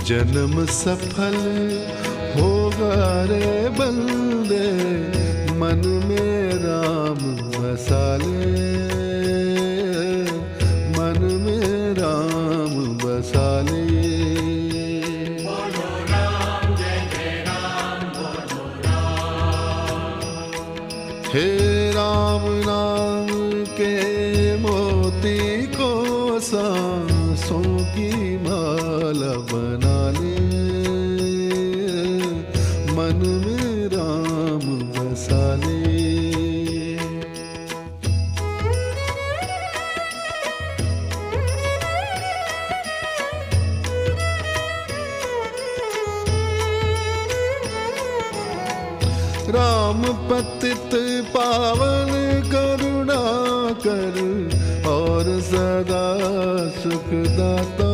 जन्म सफल होगा रे बंदे, मन में राम बसा ले, मन में राम बसा ले। बोलो राम जय जय राम, बोलो राम। हे राम नाम के मोती को सांसों की माला बना ले, मन में राम बसा ले। राम पतित पावन करुणा कर और सदा सुखदाता,